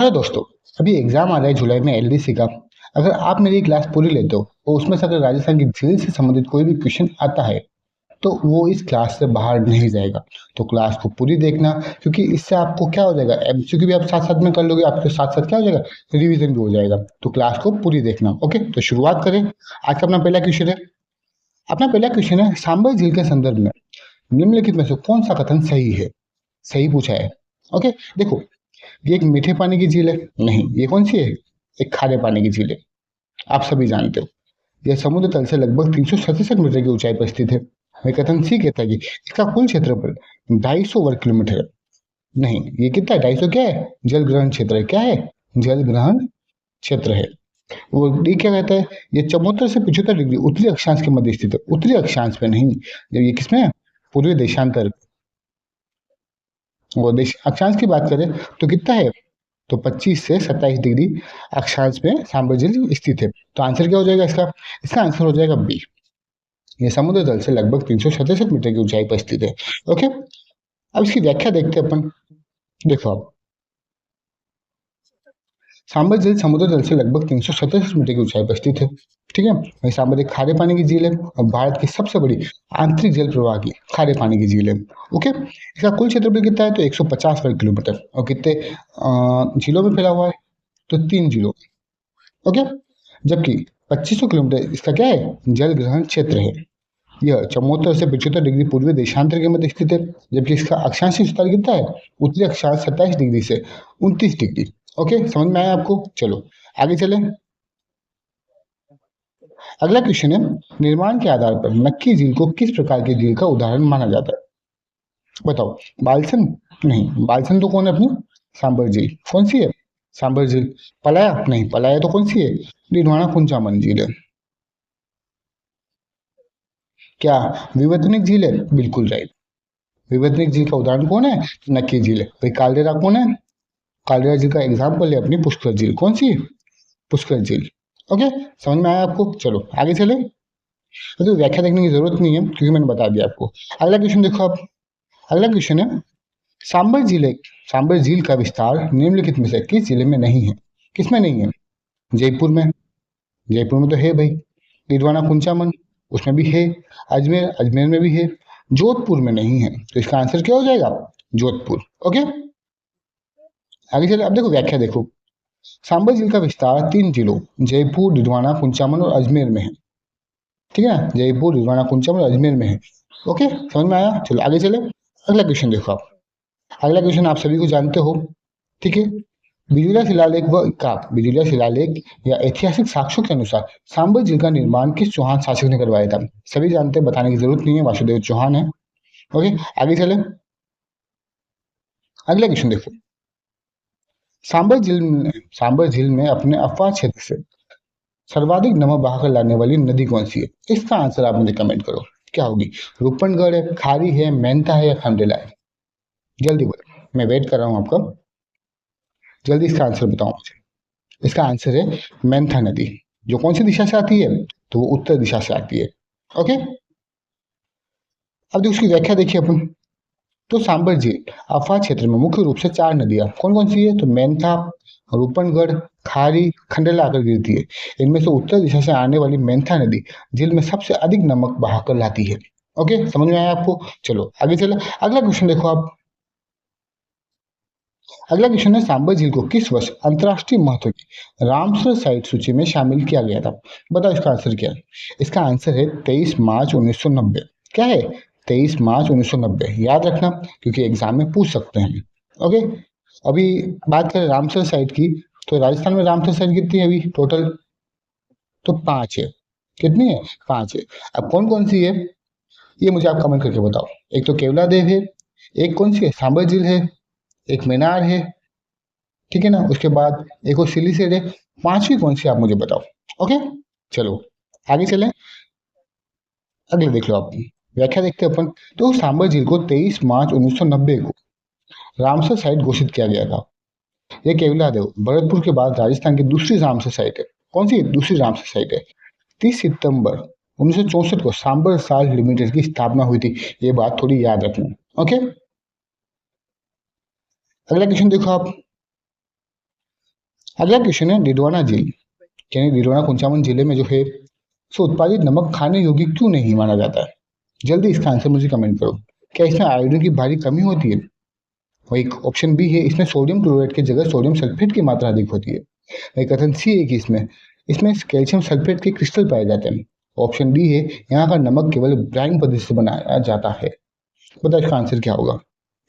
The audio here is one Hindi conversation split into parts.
हेलो दोस्तों। अभी एग्जाम आ रहा है जुलाई में एलडीसी का। अगर आप मेरी क्लास पूरी लेते हो तो उसमें से अगर राजस्थान की झील से संबंधित कोई भी क्वेश्चन आता है तो वो इस क्लास से बाहर नहीं जाएगा। तो क्लास को पूरी देखना, क्योंकि इससे आपको क्या हो जाएगा, एमसीक्यू भी आप साथ साथ में कर लोगे, आपके साथ साथ क्या हो जाएगा, रिवीजन भी हो जाएगा। तो क्लास को पूरी देखना। ओके, तो शुरुआत करें। आज का अपना पहला क्वेश्चन है। अपना पहला क्वेश्चन है, सांबर झील के संदर्भ में निम्नलिखित में से कौन सा कथन सही है। सही पूछा है। ओके, देखो, ये एक मीठे पानी की झील है। नहीं, ये कौन सी है, एक खारे पानी की झील है। आप सभी जानते हो, यह समुद्र तल से लगभग 367 मीटर की ऊंचाई पर स्थित है। वह कथन सी कहता है कि इसका कुल क्षेत्रफल 250 वर्ग किलोमीटर है। नहीं, ये कितना है, 250 क्या है, जल ग्रहण क्षेत्र है। क्या है, जल ग्रहण क्षेत्र है। वो डी क्या कहता है, ये 74 से 75 डिग्री उत्तरी अक्षांश के मध्य स्थित है। उत्तरी अक्षांश पे नहीं, जब ये किसमें है, पूर्वी देशांतर। और देश अक्षांश की बात करें तो कितना है, तो 25 से 27 डिग्री अक्षांश में सांबर झील स्थित है। तो आंसर क्या हो जाएगा इसका, इसका आंसर हो जाएगा बी। यह समुद्र तल से लगभग 367 मीटर की ऊंचाई पर स्थित है। ओके, अब इसकी व्याख्या देखते हैं अपन। देखो, अब सांबर झील समुद्र तल से लगभग 367 मीटर की ऊंचाई पर स्थित है। ठीक है, वही सांबर एक खारे पानी की झील है और भारत की सबसे बड़ी आंतरिक जल प्रवाह की खारे पानी की झील है। ओके, इसका कुल क्षेत्रफल कितना है, तो 150 वर्ग किलोमीटर। और कितने झीलों में फैला हुआ है, तो 3 जिलों। ओके, जबकि 2500 किलोमीटर इसका क्या है, जल ग्रहण क्षेत्र है। यह 74 से 75 डिग्री पूर्वी देशांतर के मध्य स्थित है। जबकि इसका अक्षांशीय विस्तार कितना है, उत्तरी अक्षांश 27 डिग्री से 29 डिग्री। ओके, समझ में आया आपको। चलो आगे चले। अगला क्वेश्चन है, निर्माण के आधार पर नक्की झील को किस प्रकार की झील का उदाहरण माना जाता है। बताओ, बालसन। नहीं, बालसन तो कौन है, अपनी सांबर झील। कौन सी है, सांबर झील। पलाया, नहीं, पलाया तो कौन सी है, डिडवाना कुंचामन झील है। क्या विवर्तनिक झील है, बिल्कुल राइट। विवर्तनिक झील का उदाहरण कौन है, नक्की झील है। भाई कालडेरा कौन है, कालडेरा झील का एग्जाम्पल है अपनी पुष्कर झील। कौन सी, पुष्कर झील। ओके, समझ में आया आपको। चलो आगे चले। तो व्याख्या देखने की जरूरत नहीं है क्योंकि मैंने बता दिया आपको। अगला क्वेश्चन देखो आप। अगला क्वेश्चन है, सांबर झील सांबर झील का विस्तार निम्नलिखित में से किस जिले में नहीं है। किसमें नहीं है, जयपुर में। जयपुर में तो है भाई। डिडवाना कुंचामन, उसमें भी है। अजमेर, अजमेर में भी है। जोधपुर में नहीं है। तो इसका आंसर क्या हो जाएगा, जोधपुर। ओके, आगे चले। अब देखो व्याख्या देखो। सांबर झील का विस्तार 3 जिलों जयपुर, डिडवाना कुंचामन और अजमेर में है। ठीक है ना, जयपुर, डिडवाना कुंचामन और अजमेर में है। ओके, समझ में आया। चलो आगे चले। अगला क्वेश्चन देखो आप। अगला क्वेश्चन आप सभी को जानते हो। ठीक है, बिजुलिया शिलालेख व इक्काक, बिजुलिया शिलालेख या ऐतिहासिक साक्ष्यों के अनुसार सांबर झील का निर्माण किस चौहान शासक ने करवाया था। सभी जानते हैं, बताने की जरूरत नहीं है, वासुदेव चौहान है। ओके, आगे चले। अगला क्वेश्चन देखो। सांबर झील में अपने अफवाह क्षेत्र से सर्वाधिक नमक बहाकर लाने वाली नदी कौन सी है। इसका आंसर आप मुझे कमेंट करो, क्या होगी। रूपनगढ़ है, खारी है, मेंथा है या खंडेला है। जल्दी बोलो, मैं वेट कर रहा हूँ आपका। जल्दी इसका आंसर बताओ मुझे। इसका आंसर है मेंथा नदी। जो कौन सी दिशा से आती है, तो वो उत्तर दिशा से आती है। ओके, अब जो उसकी व्याख्या देखिए अपन। तो सांबर झील अफवाह क्षेत्र में मुख्य रूप से 4 नदियां कौन कौन सी है, तो मेंथा, रूपनगढ़, खारी, खंडेला आकर गिरती है। इनमें से उत्तर दिशा से आने वाली मेंथा नदी झील में सबसे अधिक नमक बहाकर लाती है। ओके, समझ में आया आपको। चलो आगे चले। अगला क्वेश्चन देखो आप। अगला क्वेश्चन है, सांबर झील को किस वर्ष अंतर्राष्ट्रीय महत्व की रामसर साइट सूची में शामिल किया गया था। बताओ इसका आंसर क्या है। इसका आंसर है 23 मार्च 1990। क्या है, 23 मार्च 1990। याद रखना क्योंकि एग्जाम में पूछ सकते हैं। ओके, अभी बात करें रामसर साइट की, तो राजस्थान में रामसर साइट कितनी है अभी टोटल, तो 5 है। कितनी है, 5 है। अब कौन कौन सी है, ये मुझे आप कमेंट करके बताओ। एक तो केवला देव है, एक कौन सी है, सांबर झील है, एक मेनार है। ठीक है ना, उसके बाद एक और सिली सेड है। 5वीं कौन सी, आप मुझे बताओ। ओके, चलो आगे चलें। अगले देख लो आप, व्याख्या देखते हैं अपन। तो सांबर झील को 23 मार्च 1990 को रामसर साइट घोषित किया गया था। यह केवला देव भरतपुर के बाद राजस्थान की दूसरी रामसर साइट है। कौन सी दूसरी रामसर साइट है। 30 सितंबर 1964 को सांबर साल्ट लिमिटेड की स्थापना हुई थी। ये बात थोड़ी याद रखना। ओके, अगला क्वेश्चन देखो आप। अगला क्वेश्चन है डिडवाना झील यानी डिडवाना कुंचामन जिले में जो है सो उत्पादित नमक खाने योग्य क्यों नहीं माना जाता है? जल्दी इसका आंसर मुझे कमेंट करो। क्या इसमें आयोडीन की भारी कमी होती है? वही ऑप्शन बी है इसमें सोडियम क्लोराइड की जगह सोडियम सल्फेट की मात्रा अधिक होती है। वही कथन सी है कि इसमें कैल्शियम सल्फेट के क्रिस्टल पाए जाते हैं। ऑप्शन डी है यहाँ का नमक केवल ब्राइन पद्धति से बनाया जाता है। बताओ इसका आंसर क्या होगा?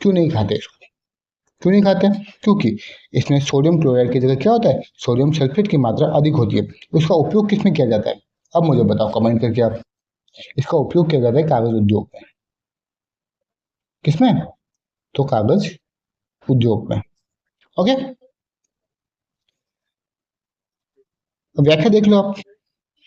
क्यों नहीं खाते इसको? क्यों नहीं खाते? क्योंकि इसमें सोडियम क्लोराइड की जगह क्या होता है? सोडियम सल्फेट की मात्रा अधिक होती है। उसका उपयोग किसमें किया जाता है? अब मुझे बताओ कमेंट करके आप। इसका उपयोग किया जाता है कागज उद्योग में। किसमें? तो कागज उद्योग में। ओके, अब व्याख्या देख लो आप।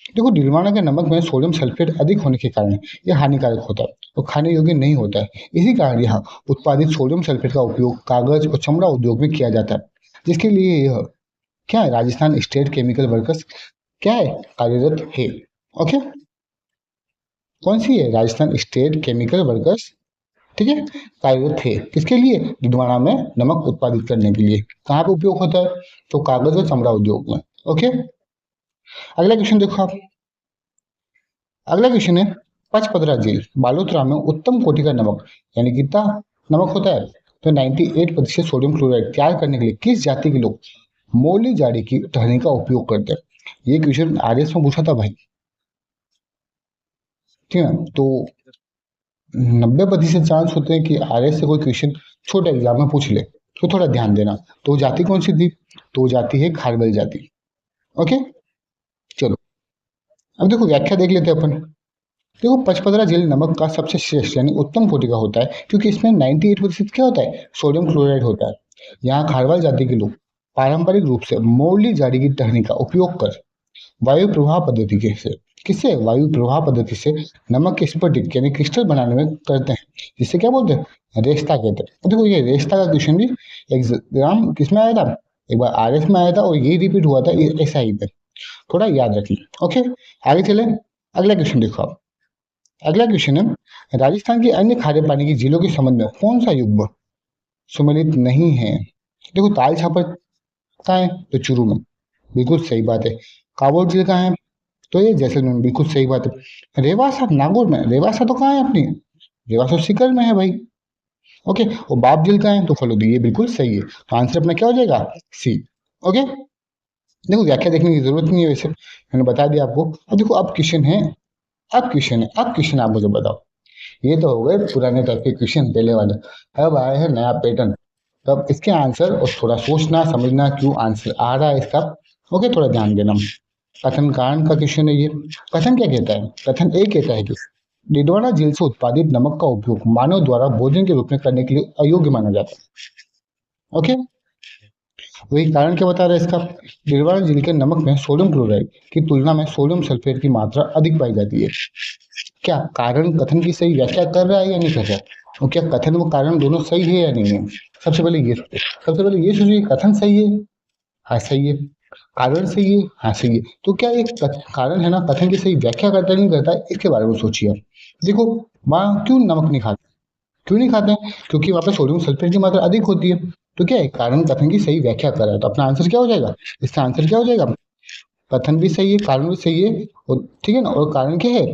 देखो डिडवाना के नमक में सोडियम सल्फेट अधिक होने के कारण यह हानिकारक होता है और खाने योग्य नहीं होता है। इसी कारण यहाँ उत्पादित सोडियम सल्फेट का उपयोग कागज और चमड़ा उद्योग में किया जाता है, जिसके लिए यह क्या है? राजस्थान स्टेट केमिकल वर्कर्स क्या है? कार्यरत है। ओके, कौन सी है? राजस्थान स्टेट केमिकल वर्कर्स, ठीक है, कार्यरत है। किसके लिए? डिडवाना में नमक उत्पादित करने के लिए। कहाँ पे उपयोग होता है? तो कागज और चमड़ा उद्योग में। ओके, अगला क्वेश्चन देखो आप। अगला क्वेश्चन है पचपदरा झील बालोतरा में उत्तम कोटि का नमक यानी कितना नमक होता है? तो 98% सोडियम क्लोराइड तैयार करने के लिए किस जाति के लोग मोली जाड़ी की टहनी का उपयोग करते हैं? ये क्वेश्चन आरएस में पूछा था भाई, ठीक है। तो 90% चांस होते हैं कि आरएस से कोई क्वेश्चन छोटे एग्जाम में पूछ ले, तो थोड़ा ध्यान देना। तो जाति कौन सी थी? तो जाति है खारवेल जाति। ओके, चलो अब देखो व्याख्या देख लेते हैं अपन। देखो पचपदरा झील नमक का सबसे श्रेष्ठ यानी उत्तम कोटि का होता है क्योंकि इसमें 98% क्या होता है? सोडियम क्लोराइड होता है। यहाँ खारवाल जाति के लोग पारंपरिक रूप से मोरली जाड़ी की टहनी का उपयोग कर वायु प्रवाह पद्धति के से किससे? वायु प्रवाह पद्धति से नमक के स्फटिक यानी क्रिस्टल बनाने में करते हैं, जिससे क्या बोलते हैं? रेस्ता कहते हैं। देखो ये रेस्ता का क्वेश्चन भी एग्जाम किसमें आया था? एक बार आरएस में आया था और ये रिपीट हुआ था एसआई पे। थोड़ा याद रखिए। ओके, आगे चले। अगला क्वेश्चन देखो आप। अगला क्वेश्चन है राजस्थान के अन्य खारे पानी की झीलों के संबंध में कौन सा युग्म सुमेलित नहीं है? देखो ताल छापर कहाँ है? तो चूरू में, बिल्कुल सही बात है। काबोल झील कहाँ है? तो ये जैसलमेर में, बिल्कुल सही बात है। रेवासा नागौर में, रेवासा तो कहाँ है अपनी? रेवासा सीकर में है भाई। ओके, और बाप झील कहाँ है? तो फलोदी, ये बिल्कुल सही है। तो आंसर अपना क्या हो जाएगा? सी। ओके, देखो व्याख्या देखने की जरूरत नहीं है, वैसे मैंने बता दिया आपको। अब देखो अब क्वेश्चन आप मुझे बताओ। ये तो हो गए पुराने टाइप के क्वेश्चन पहले वाले। अब आए हैं नया पैटर्न। तो अब इसके आंसर और थोड़ा सोचना समझना क्यों आंसर आ रहा है इसका। ओके, थोड़ा ध्यान देना। कथन कारण का क्वेश्चन है ये। कथन क्या कहता है? कथन ए कहता है कि डिडवाना झील से उत्पादित नमक का उपयोग मानव द्वारा भोजन के रूप में करने के लिए अयोग्य माना जाता है। ओके, वही कारण क्या बता रहा है इसका? डिडवाना झील के नमक में सोडियम क्लोराइड की तुलना में सोडियम सल्फेट की मात्रा अधिक पाई जाती है। क्या कारण कथन की सही व्याख्या कर रहा है या नहीं कर रहा है? और क्या कथन व कारण दोनों सही है या नहीं है? सबसे पहले ये सोचिए, कथन सही है? हाँ सही है। कारण सही है? हाँ सही है। तो क्या एक कारण है ना कथन की सही व्याख्या करता है नहीं करता है, इसके बारे में सोचिए आप। देखो वहाँ क्यों नमक नहीं खाते? क्यों नहीं खाते हैं? क्योंकि वहाँ पे सोडियम सल्फेट की मात्रा अधिक होती है। तो क्या है? कारण कथन की सही व्याख्या कर रहा है। तो अपना आंसर क्या हो जाएगा? इसका आंसर क्या हो जाएगा? कथन भी सही है, कारण भी सही है, और ठीक है ना, और कारण क्या है?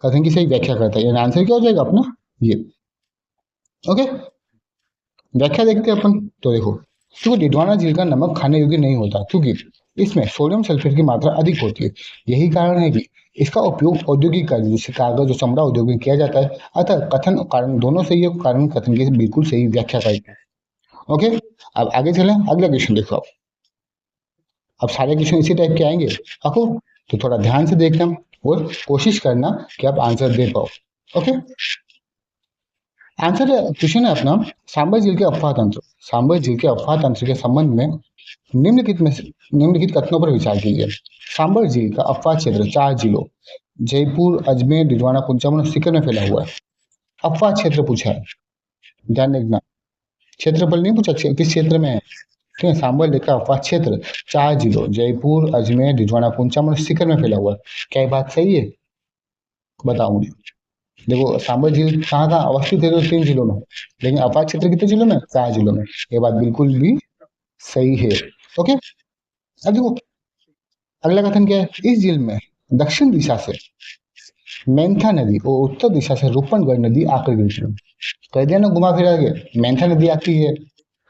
कथन की सही व्याख्या करता है। यानी आंसर क्या हो जाएगा अपना? ये। ओके, व्याख्या देखते हैं अपन। तो देखो डिडवाना झील का नमक खाने योग्य नहीं होता क्योंकि इसमें सोडियम सल्फेट की मात्रा अधिक होती है। यही कारण है कि इसका उपयोग औद्योगिक कार्य जैसे कागज और चमड़ा उद्योग में किया जाता है। अतः कथन और कारण दोनों सही है, कारण कथन की बिल्कुल सही व्याख्या करता है। ओके, अब आगे चलें। अगला क्वेश्चन देखो आप। अब सारे क्वेश्चन इसी टाइप के आएंगे आपको, तो थोड़ा ध्यान से देखना और कोशिश करना कि आप आंसर दे पाओ। ओके, आंसर क्वेश्चन है अपना सांबर झील के अफवाह तंत्र। सांबर झील के अफवाह तंत्र के संबंध में निम्नलिखित कथनों पर विचार कीजिए। सांबर झील का अफवाह क्षेत्र 4 जिलों जयपुर, अजमेर, डिडवाना, कुंचामन और सीकर में फैला हुआ है। अफवाह क्षेत्र पूछा है, ध्यान रखना। क्षेत्रफल नहीं पूछा, किस क्षेत्र में है। ठीक है, सांबर झील का अफवाह क्षेत्र 4 जिलों जयपुर, अजमेर, डिडवाना, कुंचामन और सीकर में फैला हुआ है। क्या ये बात सही है? बताओ मुझे। देखो सांबर झील कहाँ कहाँ अवस्थित है? तो 3 जिलों में, लेकिन अपार क्षेत्र कितने जिलों में? 4 जिलों में। ये बात बिल्कुल भी सही है। ओके, अब देखो अगला कथन क्या है, इस झील में दक्षिण दिशा से मेंथा नदी और उत्तर दिशा से रूपनगढ़ नदी आकर गिरती है। कह दिया ना घुमा फिरा के, मेंथा नदी आती है,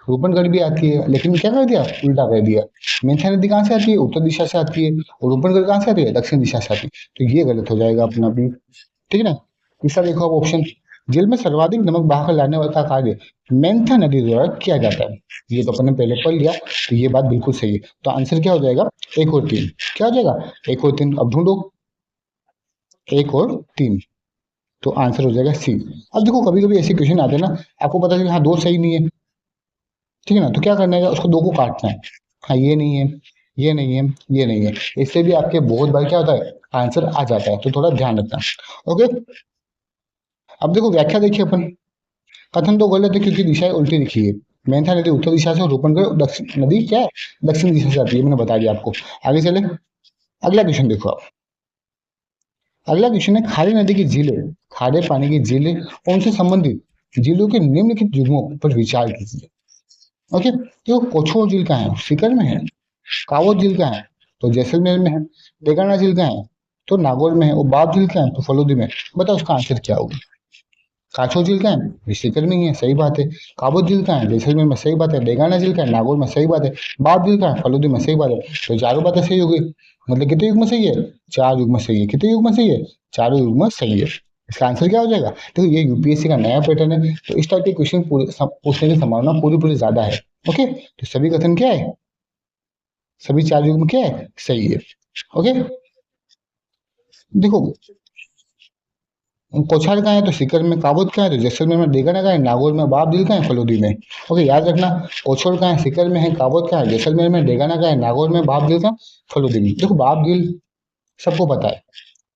रूपनगढ़ भी आती है, लेकिन क्या कर दिया, उल्टा कर दिया। मेंथा नदी कहाँ से आती है, उत्तर दिशा से आती है, और रूपनगढ़ कहाँ से आती है, दक्षिण दिशा से आती है। तो ये गलत हो जाएगा अपना भी, ठीक है ना। तीसरा देखो आप ऑप्शन, जेल में सर्वाधिक नमक बहाकर लाने वाला का कार्य मेंथा नदी द्वारा किया जाता है। ये तो अपन ने पहले पढ़ लिया, तो ये बात बिल्कुल सही है। तो आंसर क्या हो जाएगा, एक और तीन। क्या हो जाएगा, एक और तीन। अब ढूंढो, एक और तीन, तो आंसर हो जाएगा सी। अब देखो कभी कभी ऐसे क्वेश्चन आते हैं ना, आपको पता चले हाँ दो सही नहीं है, ठीक है ना, तो क्या करना है, उसको दो को काटना है। हाँ ये नहीं है, ये नहीं है, ये नहीं है, इससे भी आपके बहुत बार क्या होता है, आंसर आ जाता है। तो थोड़ा ध्यान रखना। ओके, अब देखो व्याख्या देखिए अपन। कथन तो गलत है क्योंकि दिशाएं उल्टी लिखी है। मेंथा नदी उत्तर दिशा से और रूपनगढ़ दक्षिण नदी क्या है, दक्षिण दिशा से आती है, मैंने बता दिया आपको। आगे चले, अगला क्वेश्चन देखो आप। अगला क्वेश्चन है, खारी नदी की झीलें, खारे पानी की झीलें और उनसे संबंधित झीलों के निम्नलिखित युग्मों पर विचार कीजिए। ओके, तो कोछो झील कहाँ है, सीकर में है। कावो झील कहाँ है, तो जैसलमेर में है। डेगाना झील कहाँ है, तो नागौर में है। और बाप झील कहाँ है, तो फलोदी में। बताओ उसका आंसर क्या होगा। काछो झील कहाँ है, ऋषिकर में ही है, सही बात है। काबो झील कहाँ है, जैसलमेर में, सही बात है। डेगाना झील कहाँ है, नागौर में, सही बात है। बाप झील कहाँ है, फलोदी में, सही बात है। तो चारों बातें सही हो गई। मतलब कितने युग में सही है, चार युग में सही है। कितने युग में सही है, चारों युग में सही है। इसका आंसर क्या हो जाएगा, तो ये यूपीएससी का नया पैटर्न है, तो इस टाइप के क्वेश्चन पूछने की संभावना पूरी पूरी ज्यादा है। ओके, तो सभी कथन क्या है, सभी चार युग में क्या है, सही है। ओके, देखो कोछार कहाँ है, तो सीकर में। काबुत कहाँ है, तो जैसलमेर में। डेगाना कहाँ है, नागौर में। बाप झील कहाँ है, फलोदी में। ओके, याद रखना, कोछोर कहाँ है, सीकर में है। काबुत कहाँ है, जैसलमेर में। डेगाना कहाँ है, नागौर में। बाप झील कहाँ, फलोदी में। देखो बाप झील सबको पता है,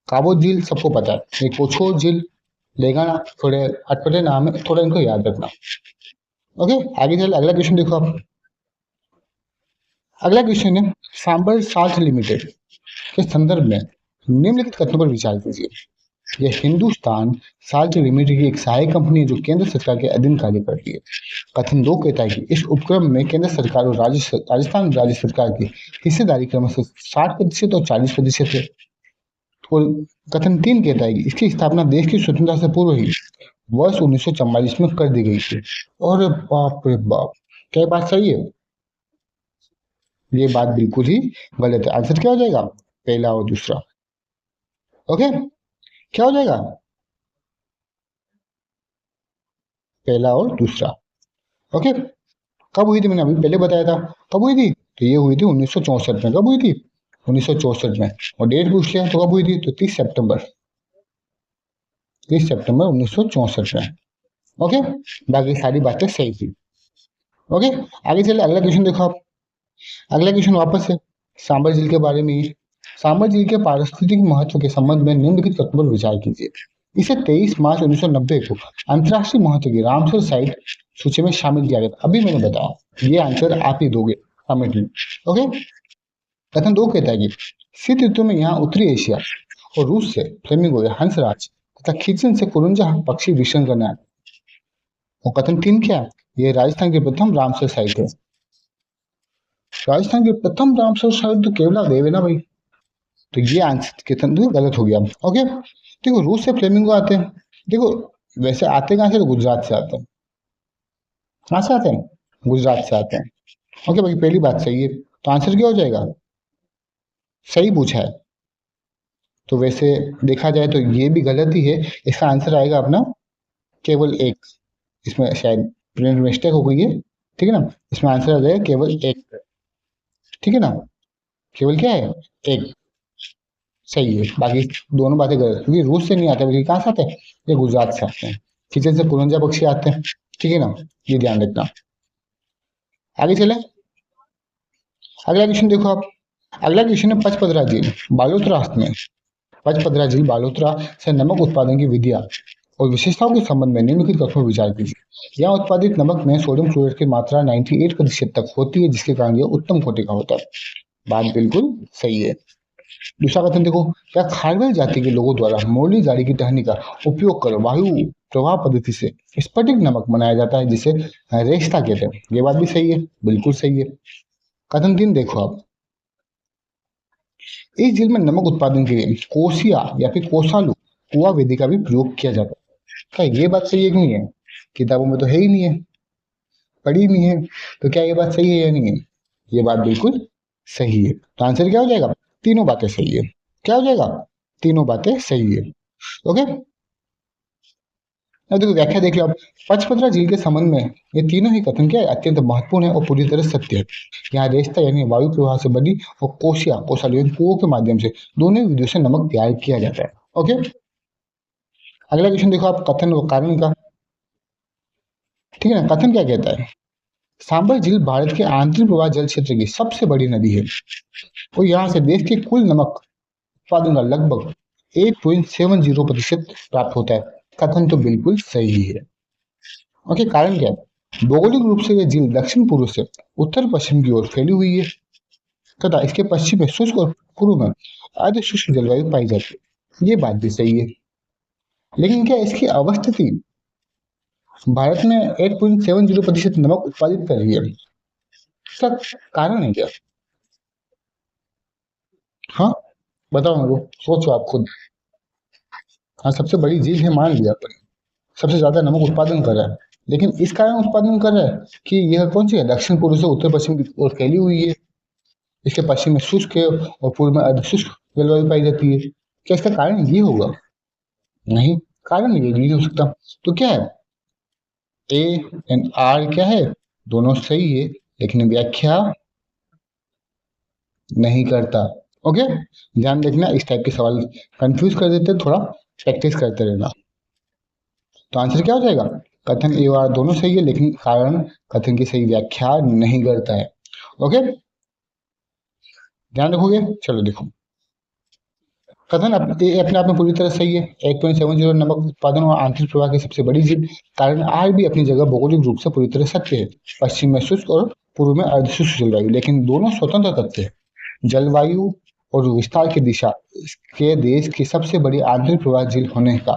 काबुत झील सबको पता है, ये कोछोर झील, डेगाना थोड़े अटपटे नाम है, थोड़ा इनको याद रखना। ओके, आगे चल, अगला क्वेश्चन देखो आप। अगला क्वेश्चन है, सांबर साल्ट लिमिटेड के संदर्भ में निम्नलिखित कथनों पर विचार कीजिए। यह हिंदुस्तान साल्ट लिमिटेड की एक सहायक कंपनी है जो केंद्र सरकार के अधीन कार्य करती है। कथन दो कहता है कि इस उपक्रम में केंद्र सरकार और राजस्थान राज्य सरकार की हिस्सेदारी क्रमशः 60% और 40% है। और कथन तीन कहता है कि इसकी स्थापना देश की स्वतंत्रता से पूर्व ही वर्ष 1944 में कर दी गई थी। और बाप रे बाप, क्या ये बात सही है, ये बात बिल्कुल ही गलत है। आंसर क्या हो जाएगा, पहला और दूसरा। ओके, क्या हो जाएगा, पहला और दूसरा। ओके, कब हुई थी, मैंने अभी पहले बताया था, कब हुई थी, तो ये हुई थी 1964 में। कब हुई थी, 1964 में। और डेट पूछ लिया तो कब हुई थी, तो 30 सितंबर, 30 सितंबर 1964 में। ओके, बाकी सारी बातें सही थी। ओके, आगे चले, अगला क्वेश्चन देखो आप। अगला क्वेश्चन वापस है सांबर झील के बारे में ही। सांबर झील के पारिस्थितिक महत्व के संबंध में निम्नलिखित तथ्यों पर विचार कीजिए। इसे 23 मार्च 1990 को अंतर्राष्ट्रीय महत्व की रामसर साइट सूची में शामिल किया गया था। अभी मैंने बताया, ये आंसर आप ही दोगे कमेंट में। ओके, कथन दो कहता है कि शीत ऋतु में यहाँ उत्तरी एशिया और रूस से फ्लेमिंगो या हंसराज तथा खींचन से कुरुंजा पक्षी विचरण करने आते। और कथन तीन क्या है, ये राजस्थान की प्रथम रामसर साइट है। राजस्थान की प्रथम रामसर साइट तो केवला देव है ना भाई, तो ये आंसर कथन तो गलत हो गया। ओके, देखो रूस से फ्लेमिंगो आते हैं, देखो वैसे आते कहाँ से, तो गुजरात से आते हैं। कहाँ से आते हैं, गुजरात से आते हैं। ओके भाई, पहली बात सही है, तो आंसर क्या हो जाएगा, सही पूछा है। तो वैसे देखा जाए तो ये भी गलत ही है, इसका आंसर आएगा अपना केवल एक। इसमें शायद प्रिंट मिस्टेक हो गई है, ठीक है ना। इसमें आंसर आ जाएगा केवल एक, ठीक है ना। केवल क्या है, एक, सही है। बाकी दोनों बातें गलत, क्योंकि रूस से नहीं आते बल्कि कहाँ से आते हैं, ये गुजरात से आते हैं। किचन से कुरंजा पक्षी आते हैं, ठीक है ना, ये ध्यान रखना। आगे चले, अगला क्वेश्चन देखो आप। अगला क्वेश्चन है पचपदरा झील बालोतरा में। पचपदरा झील बालोतरा से नमक उत्पादन की विधियां और विशेषताओं के संबंध में निम्नलिखित कथनों पर विचार कीजिए। यहाँ उत्पादित नमक में सोडियम क्लोराइड की मात्रा 98% तक होती है, जिसके कारण यह उत्तम कोटि का होता है। बात बिल्कुल सही है। दूसरा कथन देखो, क्या खारवेल जाति के लोगों द्वारा मोरली गाड़ी की टहनी का उपयोग कर वायु प्रवाह पद्धति से स्फटिक नमक बनाया जाता है, जिसे रेश्ता कहते हैं। ये बात भी सही है, बिल्कुल सही है। कथन तीन देखो आप, इस झील में नमक उत्पादन के लिए कोसिया या फिर कोसालू कुआं विधि का भी प्रयोग किया जाता है। क्या ये बात सही है कि नहीं है? किताबों में तो है ही नहीं है, पढ़ी नहीं है, तो क्या ये बात सही है या नहीं है? ये बात बिल्कुल सही है। तो आंसर क्या हो जाएगा? तीनों बातें सही है। क्या हो जाएगा? तीनों बातें सही है। ओके, अब देखो व्याख्या देख लो आप। पचपदरा झील के संबंध में ये तीनों ही कथन क्या है? अत्यंत महत्वपूर्ण है और पूरी तरह सत्य है। यहाँ रेस्ता यानी वायु प्रवाह से बनी और कोशिया कोसालू यानी कुओं के माध्यम से दोनों विधियों से नमक तैयार किया जाता है। ओके, अगला क्वेश्चन देखो आप, कथन व कारण का। ठीक है ना, कथन क्या कहता है? सांबर झील भारत के आंतरिक प्रवाह जल क्षेत्र की सबसे बड़ी नदी है और यहाँ से देश के कुल नमक उत्पादन का लगभग 8.70% प्राप्त होता है। कथन तो बिल्कुल सही है। ओके, कारण क्या है? भौगोलिक रूप से यह झील दक्षिण पूर्व से उत्तर पश्चिम की ओर फैली हुई है तथा इसके पश्चिम में शुष्क और पूर्व में अर्ध शुष्क जलवायु पाई जाती है। ये बात भी सही है, लेकिन क्या इसकी अवस्थिति भारत में 8.70% नमक उत्पादित कर रही है? इसका कारण है क्या? हाँ, बताओ मेरे को, सोचो आप खुद। हाँ, सबसे बड़ी झील है मान लिया अपन, सबसे ज्यादा नमक उत्पादन कर रहा है, लेकिन इस कारण उत्पादन कर रहा है कि यह कौन सी है? दक्षिण पूर्व से उत्तर पश्चिम की ओर फैली हुई है। इसके पश्चिम में शुष्क है और पूर्व में अर्ध शुष्क जलवायु पाई जाती है। क्या इसका कारण ये होगा? नहीं, कारण ये नहीं हो सकता। तो क्या है? ए एंड आर क्या है? दोनों सही है, लेकिन व्याख्या नहीं करता। ओके, ध्यान रखना, इस टाइप के सवाल कंफ्यूज कर देते हैं, थोड़ा प्रैक्टिस करते रहना। तो आंसर क्या हो जाएगा? कथन ए और दोनों सही है, लेकिन कारण कथन की सही व्याख्या नहीं करता है। ओके, ध्यान रखोगे? चलो देखो, कथन अपने आप में पूरी तरह सही है। 8.70 नमक उत्पादन और आंतरिक प्रवाह की सबसे बड़ी झील। कारण आर भी अपनी जगह भौगोलिक रूप से पूरी तरह सत्य है। पश्चिम में शुष्क और पूर्व में अर्धशुष्क जलवायु, लेकिन दोनों स्वतंत्र तथ्य है। जलवायु और विस्तार की दिशा के देश की सबसे बड़ी आंतरिक प्रवाह झील होने का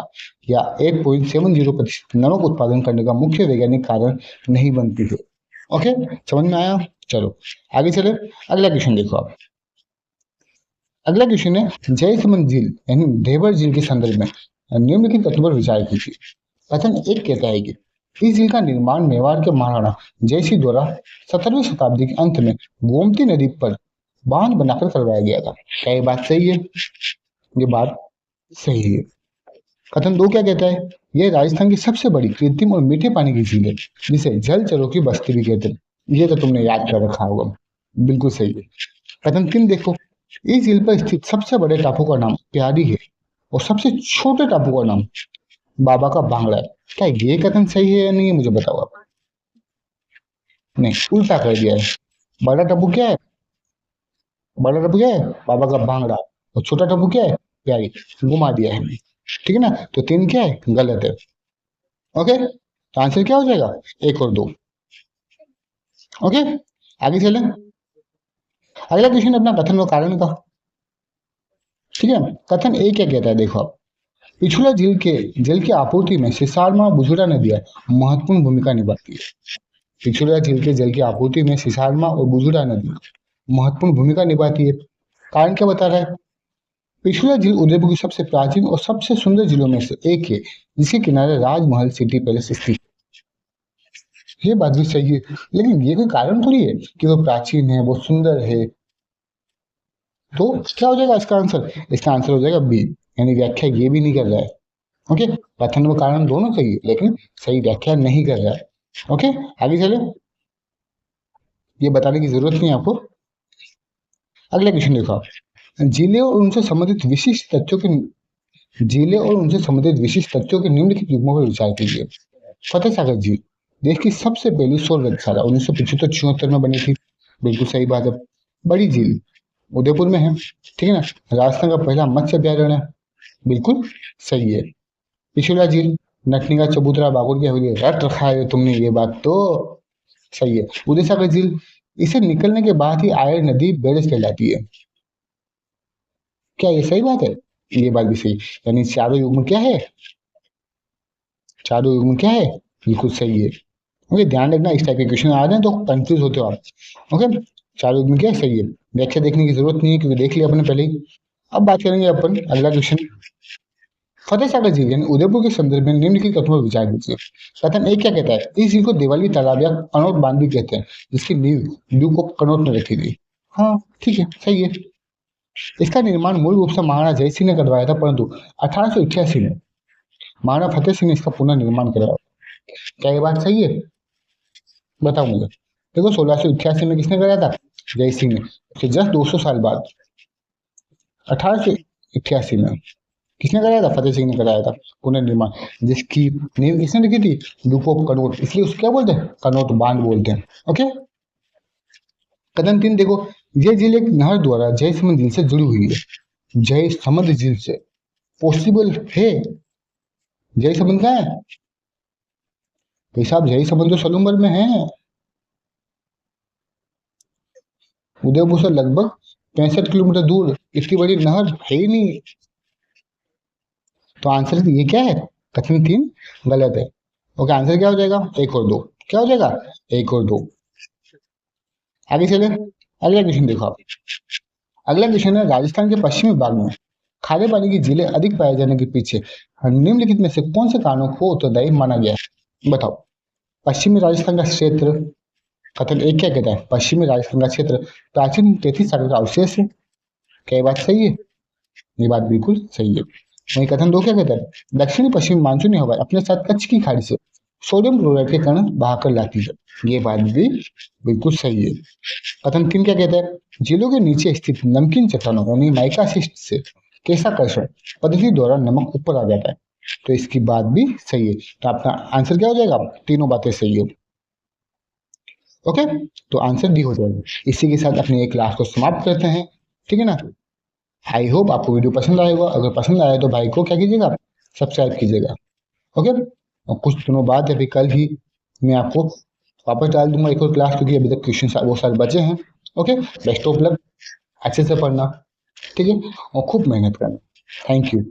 या 8.70% नमक उत्पादन करने का मुख्य वैज्ञानिक कारण नहीं बनती है। ओके, समझ में आया? चलो आगे चले, अगला क्वेश्चन देखो आप। अगला क्वेश्चन है जयसमंद झील यानी ढेबर झील के संदर्भ में निम्नलिखित तथ्यों पर विचार कीजिए। कथन एक कहता है कि इस झील का निर्माण मेवाड़ के महाराणा जयसिंह द्वारा 17वीं शताब्दी के अंत में गोमती नदी पर बांध बनाकर करवाया गया था। क्या ये बात सही है? ये बात सही है। कथन दो क्या कहता है? यह राजस्थान की सबसे बड़ी कृत्रिम और मीठे पानी की झील है जिसे जलचरों की बस्ती भी कहते हैं। ये तो तुमने याद कर रखा होगा, बिल्कुल सही है। कथन तीन देखो, इस झील पर स्थित सबसे बड़े टापू का नाम प्यारी है और सबसे छोटे टापू का नाम बाबा का बांगड़ा है। क्या ये कथन सही है या नहीं है? मुझे बताओ आप। नहीं, उल्टा कर दिया है। बड़ा टापू क्या है? बड़ा टापू क्या है? बाबा का बांगड़ा। और छोटा टापू क्या है? प्यारी। घुमा दिया है, ठीक है ना? तो तीन क्या है? गलत है। ओके, तो आंसर क्या हो जाएगा? एक और दो। ओके, आगे चलें। अगला क्वेश्चन अपना कथन व कारण का। ठीक है, कथन ए क्या कहता है? देखो आप, पिछुला झील के जल की आपूर्ति में सिसारमा बुजुर्ग नदियां महत्वपूर्ण भूमिका निभाती है। पिछुला झील के जल की आपूर्ति में सिसारमा और बुजुर्ग नदी महत्वपूर्ण भूमिका निभाती है। कारण क्या बता रहा है? पिछुला झील उदयपुर की सबसे प्राचीन और सबसे सुंदर झीलों में से एक है जिसके किनारे राजमहल सिटी पैलेस स्थित। ये बात भी सही है, लेकिन ये कोई कारण थोड़ी है कि वो प्राचीन है, वो सुंदर है। तो क्या हो जाएगा इसका आंसर? इसका आंसर हो जाएगा बी, यानी व्याख्या ये भी नहीं कर रहा है। ओके, कथन व कारण दोनों सही है, लेकिन सही व्याख्या नहीं कर रहा है। ओके, आगे चले, ये बताने की जरूरत नहीं है आपको। अगला क्वेश्चन देखो आप, जिले और उनसे संबंधित विशिष्ट तथ्यों के जिले और उनसे संबंधित विशिष्ट तथ्यों के निम्नलिखित युग्मों पर विचार कीजिए। फतेह सागर झील देश की सबसे पहली सौर वेधशाला 1975-76 में बनी थी। बिल्कुल सही बात है। बड़ी झील उदयपुर में है, ठीक है ना? राजस्थान का पहला मत्स्य अभ्यारण्य, बिल्कुल सही है। पिछुला झील नटनिका चबूतरा बागुर की हवेली रट रखा है तुमने, ये बात तो सही है। उदय सागर झील, इसे निकलने के बाद ही आयर नदी बेरज कहलाती है। क्या ये सही बात है? ये बात भी सही, यानी चारों युग्म क्या है? चारों युग्म क्या है? बिल्कुल सही है। ओके, ध्यान रखना, इस टाइप के क्वेश्चन आ रहे हैं तो कंफ्यूज होते हो आप। ओके, चारों युग्म क्या है? सही है। व्याख्या देखने की जरूरत नहीं है क्योंकि देख लिया अपने पहले ही। अब बात करेंगे अपन अगला क्वेश्चन। फतेह सागर झील यानी उदयपुर के संदर्भ में निम्नलिखित कथनों पर विचार कीजिए। कथन एक क्या कहता है, इस झील को दिवाली तालाब या कनौत बांध भी कहते हैं, जिसकी नींव लू को कनौत में रखी गई। हाँ ठीक है, सही है। इसका निर्माण मूल रूप से महाराणा जय सिंह ने करवाया था, परंतु 1888 में महाराणा फतेह सिंह ने इसका पुनर्निर्माण कराया। क्या ये बात सही है? बताओ मुझे। देखो 1688 में किसने कराया था? जय सिंह ने। उसके जस्ट 200 साल बाद 1888 में किसने कराया था? फतेह सिंह ने कराया था पुनर्निर्माण, जिसकी नींव किसने रखी थी? लूप ऑफ कनौत, इसलिए उसको क्या बोलते हैं? कनौत बांध बोलते हैं। ओके। कदम 3 देखो, ये झील एक नहर द्वारा जय समंद झील से जुड़ी हुई है। जय समंद झील से पॉसिबल है। जय समंद कहाँ है भाई साहब? जय समंद तो सलूम्बर में है, उदयपुर से लगभग 65 किलोमीटर दूर। इतनी बड़ी नहर है ही नहीं। तो आंसर ये क्या है? कथन 3 गलत है। ओके, आंसर क्या हो जाएगा? 1 और 2। क्या हो जाएगा? 1 और 2। आगे चले, अगला क्वेश्चन देखो आप। अगला क्वेश्चन है, राजस्थान के पश्चिमी भाग में खारे पानी की झीलें अधिक पाए जाने के पीछे निम्नलिखित में से कौन से कारणों को उत्तरदायी माना गया है? बताओ। पश्चिमी राजस्थान का क्षेत्र, कथन एक क्या कहता है? पश्चिमी राजस्थान का क्षेत्र प्राचीन तैतीस सागर का अवशेष है। क्या ये बात सही है? ये बात बिल्कुल सही है। वहीं कथन 2 क्या कहता है? दक्षिणी पश्चिमी मानसूनी हवा अपने साथ कच्छ की खाड़ी से सोडियम क्लोराइड के कण बहाकर लाती है। ये बात भी बिल्कुल सही है। कथन 3 क्या कहता है? झीलों के नीचे स्थित नमकीन चट्टानों यानी माइकासिस्ट से केशाकर्षण पद्धति द्वारा नमक ऊपर आ जाता है। तो इसकी बात भी सही है। तो आपका आंसर क्या हो जाएगा? तीनों बातें सही है। ओके, तो आंसर डी हो जाएगा। इसी के साथ अपने एक क्लास को समाप्त करते हैं। ठीक है ना? आई होप आपको वीडियो पसंद आएगा। अगर पसंद आया तो भाई को क्या कीजिएगा? सब्सक्राइब कीजिएगा। ओके, और कुछ दिनों बाद या फिर कल ही मैं आपको वापस डाल दूंगा एक और क्लास, क्योंकि अभी तक क्वेश्चन वो सारे बचे हैं। ओके, बेस्ट ऑफ लक, अच्छे से पढ़ना। ठीक है, और खूब मेहनत करना। Thank you.